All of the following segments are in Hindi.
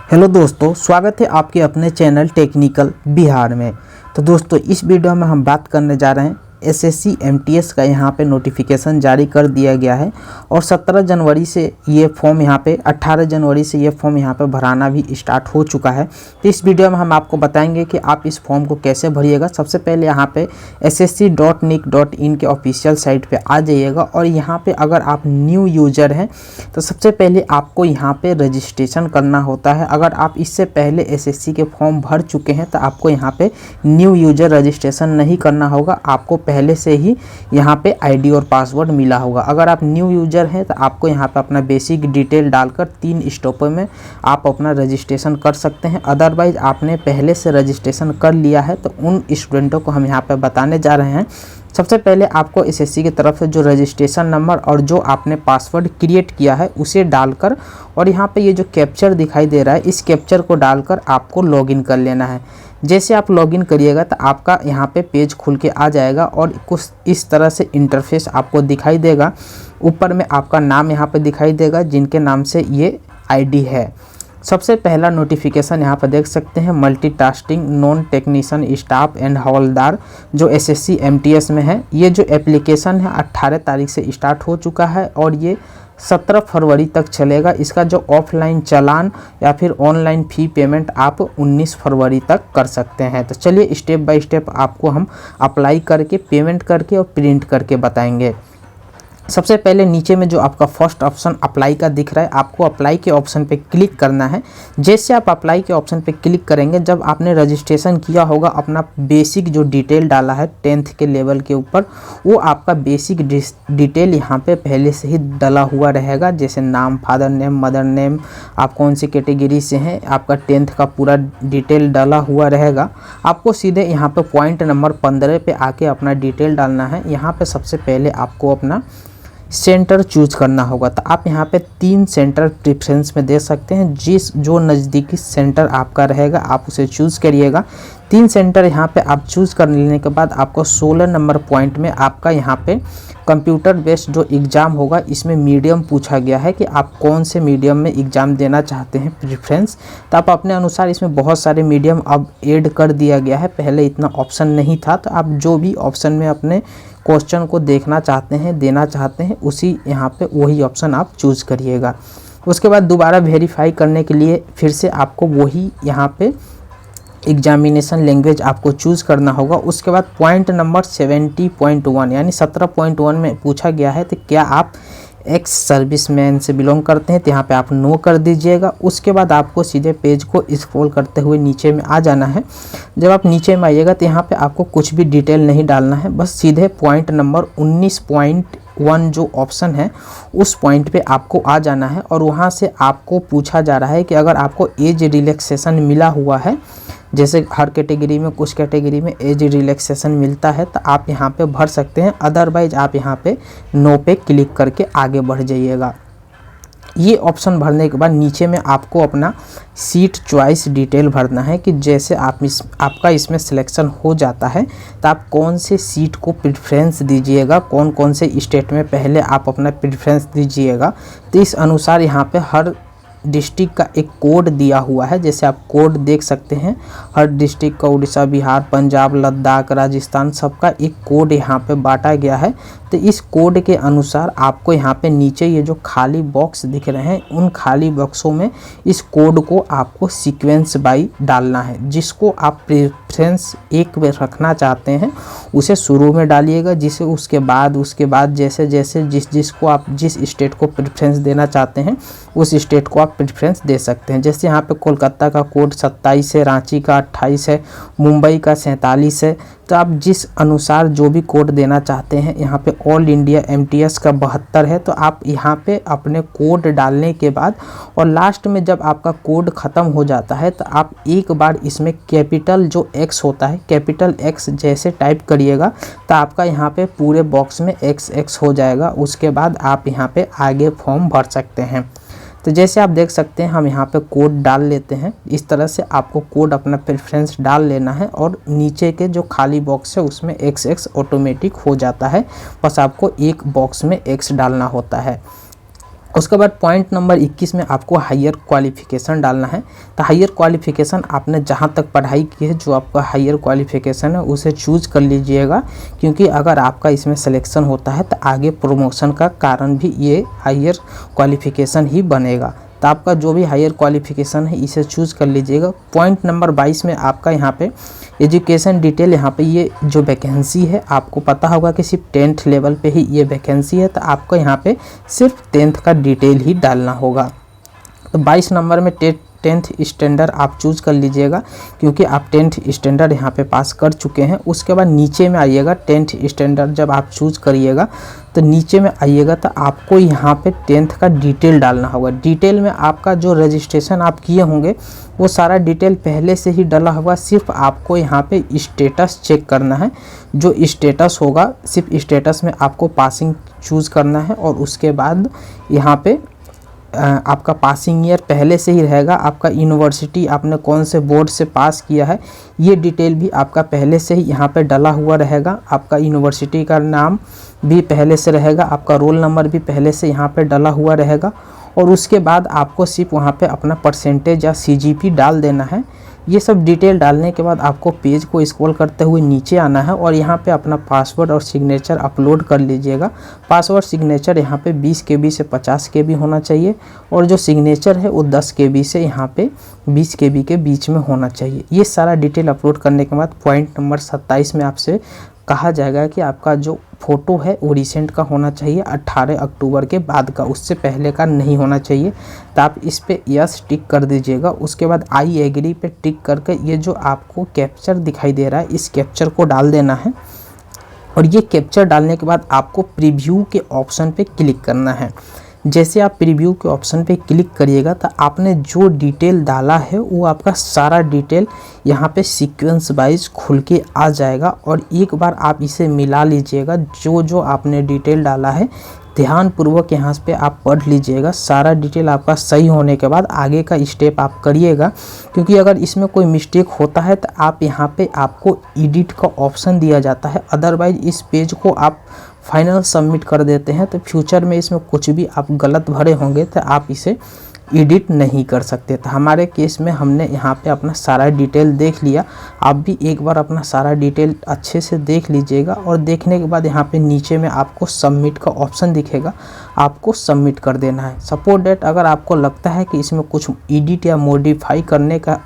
हेलो दोस्तों, स्वागत है आपके अपने चैनल टेक्निकल बिहार में। तो दोस्तों, इस वीडियो में हम बात करने जा रहे हैं एसएससी एमटीएस का यहाँ पे नोटिफिकेशन जारी कर दिया गया है और 17 जनवरी से ये फॉर्म यहाँ पे 18 जनवरी से ये फॉर्म यहाँ पे भराना भी स्टार्ट हो चुका है। तो इस वीडियो में हम आपको बताएंगे कि आप इस फॉर्म को कैसे भरिएगा। सबसे पहले यहाँ पे ssc.nic.in के ऑफिशियल साइट पे आ जाइएगा और यहाँ पे अगर आप न्यू यूज़र हैं तो सबसे पहले आपको यहाँ पे रजिस्ट्रेशन करना होता है। अगर आप इससे पहले एसएससी के फॉर्म भर चुके हैं तो आपको यहाँ पे न्यू यूज़र रजिस्ट्रेशन नहीं करना होगा, आपको पहले से ही यहाँ पे आईडी और पासवर्ड मिला होगा। अगर आप न्यू यूज़र हैं तो आपको यहाँ पे अपना बेसिक डिटेल डालकर 3 स्टेपों में आप अपना रजिस्ट्रेशन कर सकते हैं। अदरवाइज़ आपने पहले से रजिस्ट्रेशन कर लिया है तो उन स्टूडेंटों को हम यहाँ पे बताने जा रहे हैं। सबसे पहले आपको एसएससी की तरफ से जो रजिस्ट्रेशन नंबर और जो आपने पासवर्ड क्रिएट किया है उसे डालकर और यहाँ पे ये जो कैप्चर दिखाई दे रहा है इस कैप्चर को डालकर आपको लॉगिन कर लेना है। जैसे आप लॉगिन करिएगा तो आपका यहाँ पे पेज खुल के आ जाएगा और कुछ इस तरह से इंटरफेस आपको दिखाई देगा। ऊपर में आपका नाम यहाँ पे दिखाई देगा जिनके नाम से ये आईडी है। सबसे पहला नोटिफिकेशन यहाँ पर देख सकते हैं, multitasking non technician staff and हवलदार जो एसएससी एमटीएस में है। ये जो एप्लीकेशन है 18 तारीख से स्टार्ट हो चुका है और ये 17 फरवरी तक चलेगा। इसका जो ऑफलाइन चालान या फिर ऑनलाइन फ़ी पेमेंट आप 19 फरवरी तक कर सकते हैं। तो चलिए स्टेप बाय स्टेप आपको हम अप्लाई करके पेमेंट करके और प्रिंट करके बताएंगे। सबसे पहले नीचे में जो आपका फर्स्ट ऑप्शन अप्लाई का दिख रहा है, आपको अप्लाई के ऑप्शन पे क्लिक करना है। जैसे आप अप्लाई के ऑप्शन पे क्लिक करेंगे, जब आपने रजिस्ट्रेशन किया होगा अपना बेसिक जो डिटेल डाला है 10th के लेवल के ऊपर, वो आपका बेसिक डिटेल यहाँ पे पहले से ही डला हुआ रहेगा। जैसे नाम, फादर नेम, मदर नेम, आप कौन सी कैटेगरी से हैं, आपका 10th का पूरा डिटेल डाला हुआ रहेगा। आपको सीधे यहाँ पे पॉइंट नंबर 15 पे आके अपना डिटेल डालना है। यहाँ पे सबसे पहले आपको अपना सेंटर चूज करना होगा। तो आप यहाँ पे 3 सेंटर प्रेफरेंस में दे सकते हैं। जो नज़दीकी सेंटर आपका रहेगा आप उसे चूज़ करिएगा। 3 सेंटर यहाँ पे आप चूज़ कर लेने के बाद आपको 16 नंबर पॉइंट में आपका यहाँ पे कंप्यूटर बेस्ड जो एग्ज़ाम होगा इसमें मीडियम पूछा गया है कि आप कौन से मीडियम में एग्ज़ाम देना चाहते हैं प्रेफरेंस। तो आप अपने अनुसार, इसमें बहुत सारे मीडियम अब ऐड कर दिया गया है, पहले इतना ऑप्शन नहीं था। तो आप जो भी ऑप्शन में अपने क्वेश्चन को देखना चाहते हैं, देना चाहते हैं, उसी यहाँ पे वही ऑप्शन आप चूज़ करिएगा। उसके बाद दोबारा वेरीफाई करने के लिए फिर से आपको वही यहाँ पे एग्जामिनेशन लैंग्वेज आपको चूज़ करना होगा। उसके बाद पॉइंट नंबर 70.1 यानी 17.1 में पूछा गया है तो क्या आप एक्स सर्विसमैन से बिलोंग करते हैं, तो यहाँ पे आप नो कर दीजिएगा। उसके बाद आपको सीधे पेज को स्क्रॉल करते हुए नीचे में आ जाना है। जब आप नीचे में आइएगा तो यहाँ पे आपको कुछ भी डिटेल नहीं डालना है, बस सीधे पॉइंट नंबर 19.1 जो ऑप्शन है उस पॉइंट पे आपको आ जाना है और वहाँ से आपको पूछा जा रहा है कि अगर आपको एज रिलैक्सेशन मिला हुआ है, जैसे हर कैटेगरी में कुछ कैटेगरी में एज रिलैक्सेशन मिलता है, तो आप यहाँ पे भर सकते हैं। अदरवाइज आप यहाँ पे नो पे क्लिक करके आगे बढ़ जाइएगा। ये ऑप्शन भरने के बाद नीचे में आपको अपना सीट चॉइस डिटेल भरना है कि जैसे आपका इसमें सिलेक्शन हो जाता है तो आप कौन से सीट को प्रेफरेंस दीजिएगा, कौन कौन से स्टेट में पहले आप अपना प्रेफरेंस दीजिएगा। तो इस अनुसार यहाँ पे हर डिस्ट्रिक्ट का एक कोड दिया हुआ है। जैसे आप कोड देख सकते हैं, हर डिस्ट्रिक्ट का उड़ीसा, बिहार, पंजाब, लद्दाख, राजस्थान सबका एक कोड यहाँ पे बांटा गया है। तो इस कोड के अनुसार आपको यहाँ पे नीचे ये जो खाली बॉक्स दिख रहे हैं उन खाली बॉक्सों में इस कोड को आपको सीक्वेंस बाई डालना है। जिसको आप प्रेफरेंस 1 में रखना चाहते हैं उसे शुरू में डालिएगा, जिसे उसके बाद जैसे जैसे जिसको आप जिस स्टेट को प्रेफरेंस देना चाहते हैं उस स्टेट को आप प्रेफरेंस दे सकते हैं। जैसे यहाँ पे कोलकाता का कोड 27 है, रांची का 28 है, मुंबई का 47 है। तो आप जिस अनुसार जो भी कोड देना चाहते हैं, यहाँ पे ऑल इंडिया एमटीएस का 72 है। तो आप यहाँ पे अपने कोड डालने के बाद और लास्ट में जब आपका कोड ख़त्म हो जाता है तो आप एक बार इसमें कैपिटल जो एक्स होता है, कैपिटल एक्स जैसे टाइप करिएगा तो आपका यहाँ पे पूरे बॉक्स में XX हो जाएगा। उसके बाद आप यहाँ पे आगे फॉर्म भर सकते हैं। तो जैसे आप देख सकते हैं हम यहाँ पे कोड डाल लेते हैं। इस तरह से आपको कोड अपना प्रेफरेंस डाल लेना है और नीचे के जो खाली बॉक्स है उसमें XX ऑटोमेटिक हो जाता है। बस आपको एक बॉक्स में X डालना होता है। उसके बाद पॉइंट नंबर 21 में आपको हायर क्वालिफिकेशन डालना है। तो हायर क्वालिफिकेशन आपने जहाँ तक पढ़ाई की है, जो आपका हायर क्वालिफिकेशन है उसे चूज कर लीजिएगा, क्योंकि अगर आपका इसमें सिलेक्शन होता है तो आगे प्रमोशन का कारण भी ये हायर क्वालिफिकेशन ही बनेगा। तो आपका जो भी हायर क्वालिफिकेशन है इसे चूज़ कर लीजिएगा। पॉइंट नंबर 22 में आपका यहाँ पे एजुकेशन डिटेल, यहाँ पे ये जो वैकेंसी है आपको पता होगा कि सिर्फ 10th लेवल पे ही ये वैकेंसी है, तो आपको यहाँ पे सिर्फ 10th का डिटेल ही डालना होगा। तो 22 नंबर में 10th स्टैंडर्ड आप चूज़ कर लीजिएगा, क्योंकि आप 10th स्टैंडर्ड यहाँ पे पास कर चुके हैं। उसके बाद नीचे में आइएगा, 10th स्टैंडर्ड जब आप चूज़ करिएगा तो नीचे में आइएगा तो आपको यहाँ पे 10th का डिटेल डालना होगा। डिटेल में आपका जो रजिस्ट्रेशन आप किए होंगे वो सारा डिटेल पहले से ही डाला होगा, सिर्फ आपको यहाँ पे स्टेटस चेक करना है। जो स्टेटस होगा सिर्फ स्टेटस में आपको पासिंग चूज़ करना है, और उसके बाद यहाँ पे आपका पासिंग ईयर पहले से ही रहेगा, आपका यूनिवर्सिटी आपने कौन से बोर्ड से पास किया है ये डिटेल भी आपका पहले से ही यहाँ पे डला हुआ रहेगा। आपका यूनिवर्सिटी का नाम भी पहले से रहेगा, आपका रोल नंबर भी पहले से यहाँ पे डला हुआ रहेगा। और उसके बाद आपको सिर्फ वहाँ पे अपना परसेंटेज या CGP डाल देना है। ये सब डिटेल डालने के बाद आपको पेज को स्क्रॉल करते हुए नीचे आना है, और यहाँ पे अपना पासवर्ड और सिग्नेचर अपलोड कर लीजिएगा। पासवर्ड सिग्नेचर यहाँ पे 20 KB से 50 KB होना चाहिए, और जो सिग्नेचर है वो 10 KB से यहाँ पे 20 KB के बीच में होना चाहिए। ये सारा डिटेल अपलोड करने के बाद पॉइंट नंबर 27 में आपसे कहा जाएगा कि आपका जो फ़ोटो है वो रिसेंट का होना चाहिए, 18 अक्टूबर के बाद का, उससे पहले का नहीं होना चाहिए। तो आप इस पे यस टिक कर दीजिएगा। उसके बाद आई एग्री पे टिक करके ये जो आपको कैप्चर दिखाई दे रहा है इस कैप्चर को डाल देना है, और ये कैप्चर डालने के बाद आपको प्रीव्यू के ऑप्शन पे क्लिक करना है। जैसे आप प्रीव्यू के ऑप्शन पे क्लिक करिएगा तो आपने जो डिटेल डाला है वो आपका सारा डिटेल यहाँ पे सीक्वेंस वाइज खुल के आ जाएगा, और एक बार आप इसे मिला लीजिएगा। जो जो आपने डिटेल डाला है ध्यानपूर्वक यहाँ पे आप पढ़ लीजिएगा। सारा डिटेल आपका सही होने के बाद आगे का स्टेप आप करिएगा, क्योंकि अगर इसमें कोई मिस्टेक होता है तो आप यहाँ पे आपको एडिट का ऑप्शन दिया जाता है। अदरवाइज इस पेज को आप फाइनल सबमिट कर देते हैं तो फ्यूचर में इसमें कुछ भी आप गलत भरे होंगे तो आप इसे एडिट नहीं कर सकते। तो हमारे केस में हमने यहाँ पे अपना सारा डिटेल देख लिया। आप भी एक बार अपना सारा डिटेल अच्छे से देख लीजिएगा, और देखने के बाद यहाँ पे नीचे में आपको सबमिट का ऑप्शन दिखेगा, आपको सबमिट कर देना है। सपोज डेट अगर आपको लगता है कि इसमें कुछ एडिट या मॉडिफाई करने का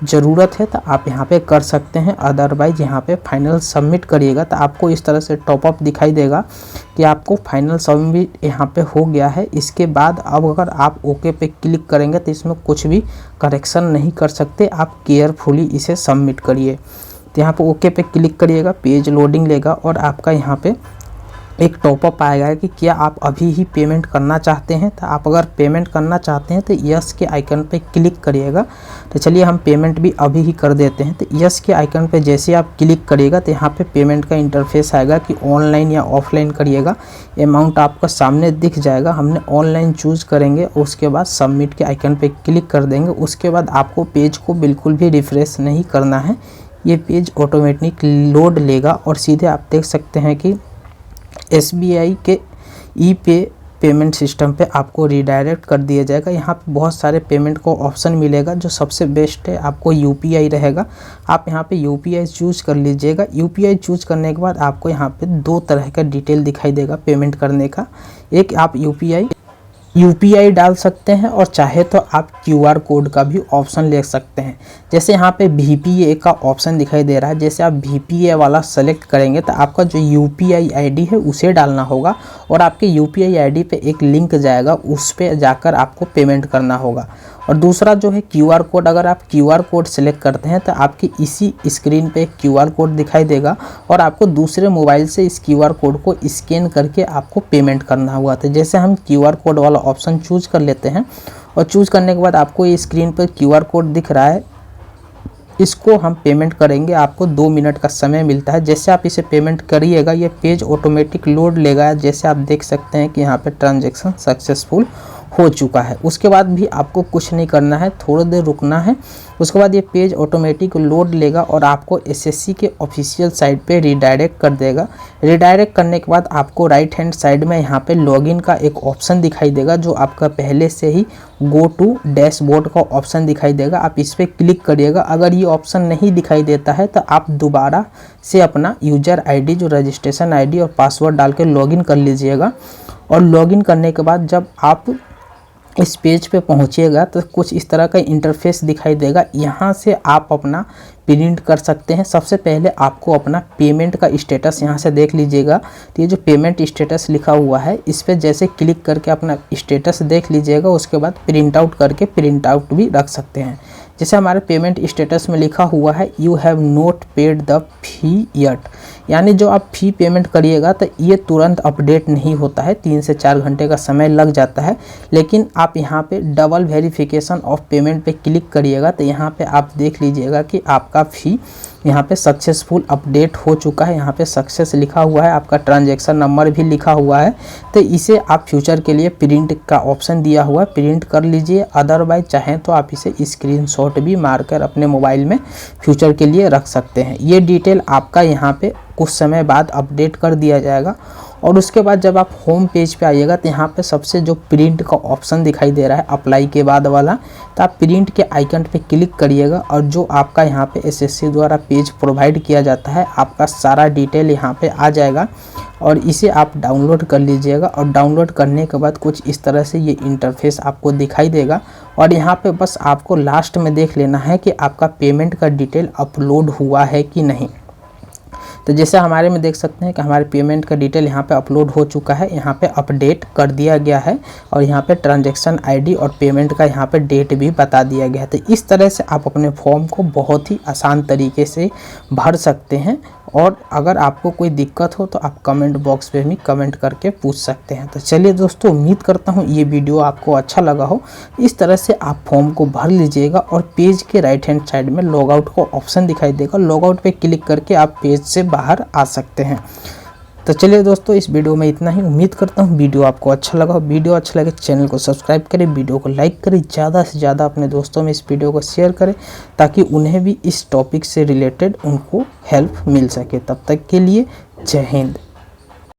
ज़रूरत है तो आप यहाँ पे कर सकते हैं, अदरवाइज यहाँ पे फाइनल सबमिट करिएगा तो आपको इस तरह से टॉपअप दिखाई देगा कि आपको फाइनल सबमिट यहाँ पे हो गया है। इसके बाद अब अगर आप ओके पे क्लिक करेंगे तो इसमें कुछ भी करेक्शन नहीं कर सकते, आप केयरफुली इसे सबमिट करिए। तो यहाँ पे ओके पे क्लिक करिएगा, पेज लोडिंग लेगा और आपका यहाँ पे एक टॉपअप आएगा कि क्या आप अभी ही पेमेंट करना चाहते हैं। तो आप अगर पेमेंट करना चाहते हैं तो यस के आइकन पे क्लिक करिएगा। तो चलिए हम पेमेंट भी अभी ही कर देते हैं। तो यस के आइकन पे जैसे आप क्लिक करिएगा तो यहाँ पे पेमेंट का इंटरफेस आएगा कि ऑनलाइन या ऑफलाइन करिएगा। अमाउंट आपका सामने दिख जाएगा, हमने ऑनलाइन चूज़ करेंगे, उसके बाद सबमिट के आइकन पर क्लिक कर देंगे। उसके बाद आपको पेज को बिल्कुल भी रिफ्रेश नहीं करना है, ये पेज ऑटोमेटिक लोड लेगा और सीधे आप देख सकते हैं कि SBI के ई-पे पेमेंट सिस्टम पे आपको रिडायरेक्ट कर दिया जाएगा। यहाँ पे बहुत सारे पेमेंट को ऑप्शन मिलेगा, जो सबसे बेस्ट है आपको UPI रहेगा। आप यहाँ पे UPI चूज़ कर लीजिएगा। UPI चूज़ करने के बाद आपको यहाँ पे दो तरह का डिटेल दिखाई देगा पेमेंट करने का। एक आप UPI डाल सकते हैं और चाहे तो आप QR कोड का भी ऑप्शन ले सकते हैं। जैसे यहाँ पे VPA का ऑप्शन दिखाई दे रहा है, जैसे आप VPA वाला सेलेक्ट करेंगे तो आपका जो UPI ID है उसे डालना होगा, और आपके UPI ID पे एक लिंक जाएगा, उस पे जाकर आपको पेमेंट करना होगा। और दूसरा जो है QR कोड, अगर आप QR कोड सेलेक्ट करते हैं तो आपकी इसी स्क्रीन पे एक QR कोड दिखाई देगा, और आपको दूसरे मोबाइल से इस QR कोड को स्कैन करके आपको पेमेंट करना होगा। तो जैसे हम QR कोड वाला ऑप्शन चूज़ कर लेते हैं, और चूज़ करने के बाद आपको ये स्क्रीन पर QR कोड दिख रहा है, इसको हम पेमेंट करेंगे। आपको 2 मिनट का समय मिलता है। जैसे आप इसे पेमेंट करिएगा ये पेज ऑटोमेटिक लोड लेगा। जैसे आप देख सकते हैं कि यहाँ पे ट्रांजैक्शन सक्सेसफुल हो चुका है। उसके बाद भी आपको कुछ नहीं करना है, थोड़ी देर रुकना है। उसके बाद ये पेज ऑटोमेटिक लोड लेगा और आपको एसएससी के ऑफिशियल साइट पे रीडायरेक्ट कर देगा। रीडायरेक्ट करने के बाद आपको राइट हैंड साइड में यहाँ पे लॉगिन का एक ऑप्शन दिखाई देगा, जो आपका पहले से ही गो टू डैशबोर्ड का ऑप्शन दिखाई देगा। आप इस पर क्लिक करिएगा। अगर ये ऑप्शन नहीं दिखाई देता है तो आप दोबारा से अपना यूजर आईडी, जो रजिस्ट्रेशन आईडी और पासवर्ड डाल के लॉगिन कर लीजिएगा। और लॉगिन करने के बाद जब आप इस पेज पे पहुंचिएगा तो कुछ इस तरह का इंटरफेस दिखाई देगा। यहाँ से आप अपना प्रिंट कर सकते हैं। सबसे पहले आपको अपना पेमेंट का स्टेटस यहाँ से देख लीजिएगा। तो ये जो पेमेंट स्टेटस लिखा हुआ है, इस पर जैसे क्लिक करके अपना स्टेटस देख लीजिएगा। उसके बाद प्रिंट आउट करके प्रिंट आउट भी रख सकते हैं। जैसे हमारे पेमेंट स्टेटस में लिखा हुआ है, you have not paid the fee yet, यानी जो आप फ़ी पेमेंट करिएगा तो ये तुरंत अपडेट नहीं होता है, 3 से 4 घंटे का समय लग जाता है। लेकिन आप यहाँ पे डबल वेरिफिकेशन ऑफ पेमेंट पे क्लिक करिएगा तो यहाँ पे आप देख लीजिएगा कि आपका फ़ी यहाँ पे सक्सेसफुल अपडेट हो चुका है। यहाँ पे सक्सेस लिखा हुआ है, आपका ट्रांजैक्शन नंबर भी लिखा हुआ है। तो इसे आप फ्यूचर के लिए प्रिंट का ऑप्शन दिया हुआ है, प्रिंट कर लीजिए। अदरवाइज चाहें तो आप इसे स्क्रीनशॉट भी मारकर अपने मोबाइल में फ्यूचर के लिए रख सकते हैं। ये डिटेल आपका यहाँ पे कुछ समय बाद अपडेट कर दिया जाएगा। और उसके बाद जब आप होम पेज पे आइएगा तो यहाँ पे सबसे जो प्रिंट का ऑप्शन दिखाई दे रहा है अप्लाई के बाद वाला, तो आप प्रिंट के आइकन पे क्लिक करिएगा। और जो आपका यहाँ पे एसएससी द्वारा पेज प्रोवाइड किया जाता है, आपका सारा डिटेल यहाँ पे आ जाएगा और इसे आप डाउनलोड कर लीजिएगा। और डाउनलोड करने के बाद कुछ इस तरह से ये इंटरफेस आपको दिखाई देगा। और यहाँ पे बस आपको लास्ट में देख लेना है कि आपका पेमेंट का डिटेल अपलोड हुआ है कि नहीं। तो जैसे हमारे में देख सकते हैं कि हमारे पेमेंट का डिटेल यहाँ पे अपलोड हो चुका है, यहाँ पे अपडेट कर दिया गया है और यहाँ पे ट्रांजैक्शन आईडी और पेमेंट का यहाँ पे डेट भी बता दिया गया है। तो इस तरह से आप अपने फॉर्म को बहुत ही आसान तरीके से भर सकते हैं। और अगर आपको कोई दिक्कत हो तो आप कमेंट बॉक्स पे भी कमेंट करके पूछ सकते हैं। तो चलिए दोस्तों, उम्मीद करता हूँ ये वीडियो आपको अच्छा लगा हो। इस तरह से आप फॉर्म को भर लीजिएगा और पेज के राइट हैंड साइड में लॉग आउट का ऑप्शन दिखाई देगा। लॉग आउट पे क्लिक करके आप पेज से बाहर आ सकते हैं। तो चलिए दोस्तों, इस वीडियो में इतना ही। उम्मीद करता हूँ वीडियो आपको अच्छा लगा हो। वीडियो अच्छा लगे चैनल को सब्सक्राइब करें, वीडियो को लाइक करें, ज़्यादा से ज़्यादा अपने दोस्तों में इस वीडियो को शेयर करें ताकि उन्हें भी इस टॉपिक से रिलेटेड उनको हेल्प मिल सके। तब तक के लिए जय हिंद।